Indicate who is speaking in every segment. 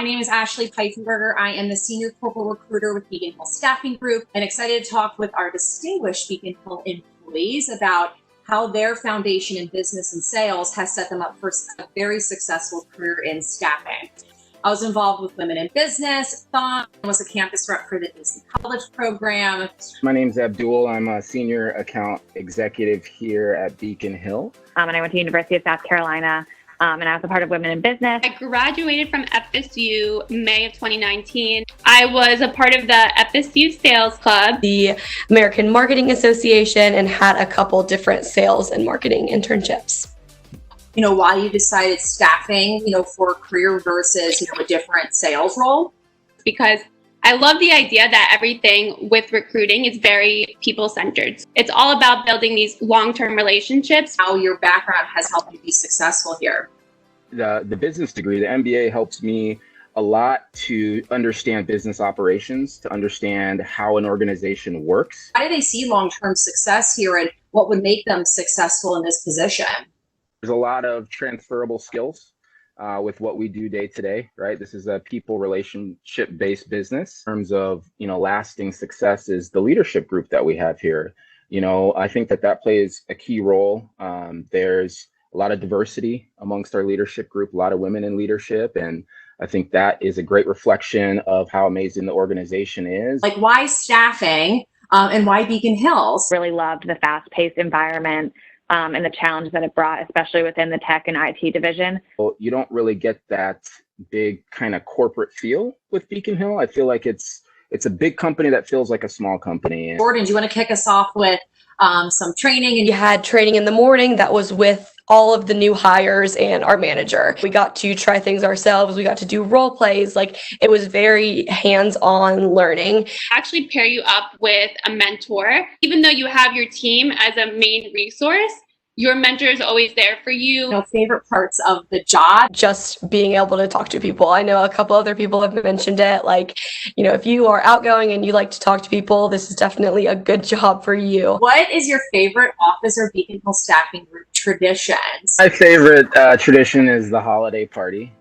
Speaker 1: My name is Ashley Pfeifenberger. I am the Senior Corporate Recruiter with Beacon Hill Staffing Group and excited to talk with our distinguished Beacon Hill employees about how their foundation in business and sales has set them up for a very successful career in staffing. I was involved with Women in Business, and was a campus rep for the Disney College program.
Speaker 2: My name's Abdul. I'm a senior account executive here at Beacon Hill.
Speaker 3: And I went to University of South Carolina, and I was a part of Women in Business.
Speaker 4: I graduated from FSU May of 2019. I was a part of the FSU Sales Club,
Speaker 5: the American Marketing Association, and had a couple different sales and marketing internships.
Speaker 1: Why you decided staffing, for a career versus, a different sales role?
Speaker 4: Because I love the idea that everything with recruiting is very people-centered. It's all about building these long-term relationships.
Speaker 1: How your background has helped you be successful here?
Speaker 2: The business degree, the MBA, helps me a lot to understand business operations, to understand how an organization works.
Speaker 1: How do they see long-term success here, and what would make them successful in this position?
Speaker 2: There's a lot of transferable skills with what we do day to day, right? This is a people relationship-based business. In terms of, lasting success is the leadership group that we have here. I think that plays a key role. There's a lot of diversity amongst our leadership group, a lot of women in leadership. And I think that is a great reflection of how amazing the organization is.
Speaker 1: Like, why staffing and why Beacon Hills?
Speaker 3: Really loved the fast-paced environment. And the challenge that it brought, especially within the tech and IT division.
Speaker 2: Well, you don't really get that big kind of corporate feel with Beacon Hill. I feel like it's a big company that feels like a small company.
Speaker 1: Jordan, do you want to kick us off with some training?
Speaker 5: And you had training in the morning that was with all of the new hires and our manager. We got to try things ourselves. We got to do role plays. It was very hands-on learning.
Speaker 4: Actually pair you up with a mentor. Even though you have your team as a main resource, your mentor is always there for you.
Speaker 1: Favorite parts of the job?
Speaker 5: Just being able to talk to people. I know a couple other people have mentioned it. If you are outgoing and you like to talk to people, this is definitely a good job for you.
Speaker 1: What is your favorite office or Beacon Hill Staffing Group traditions?
Speaker 2: My favorite tradition is the holiday party.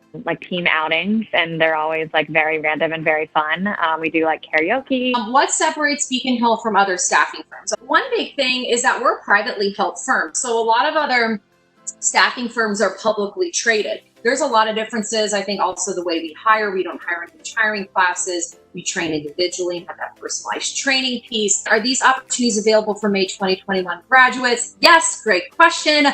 Speaker 3: Team outings, and they're always very random and very fun. We do karaoke.
Speaker 1: What separates Beacon Hill from other staffing firms? One big thing is that we're a privately held firm. So a lot of other staffing firms are publicly traded. There's a lot of differences. I think also the way we hire, we don't hire in huge hiring classes. We train individually and have that personalized training piece. Are these opportunities available for May 2021 graduates? Yes, great question.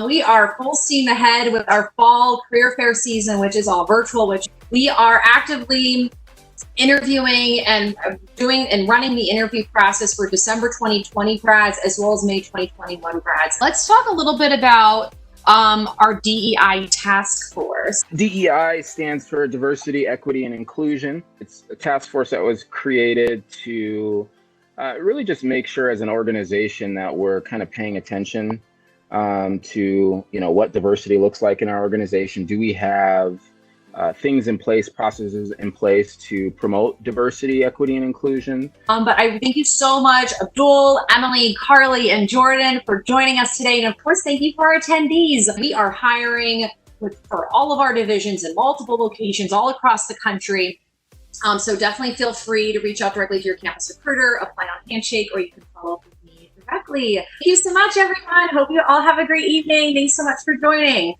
Speaker 1: We are full steam ahead with our fall career fair season, which is all virtual, which we are actively interviewing and doing and running the interview process for December 2020 grads as well as May 2021 grads. Let's talk a little bit about our DEI task force.
Speaker 2: DEI stands for Diversity, Equity, and Inclusion. It's a task force that was created to really just make sure as an organization that we're kind of paying attention to, what diversity looks like in our organization. Do we have things in place, processes in place to promote diversity, equity, and inclusion?
Speaker 1: But I thank you so much, Abdul, Emily, Carly, and Jordan, for joining us today. And of course, thank you for our attendees. We are hiring for all of our divisions in multiple locations all across the country. So definitely feel free to reach out directly to your campus recruiter, apply on Handshake, or you can follow up with me directly. Thank you so much, everyone. Hope you all have a great evening. Thanks so much for joining.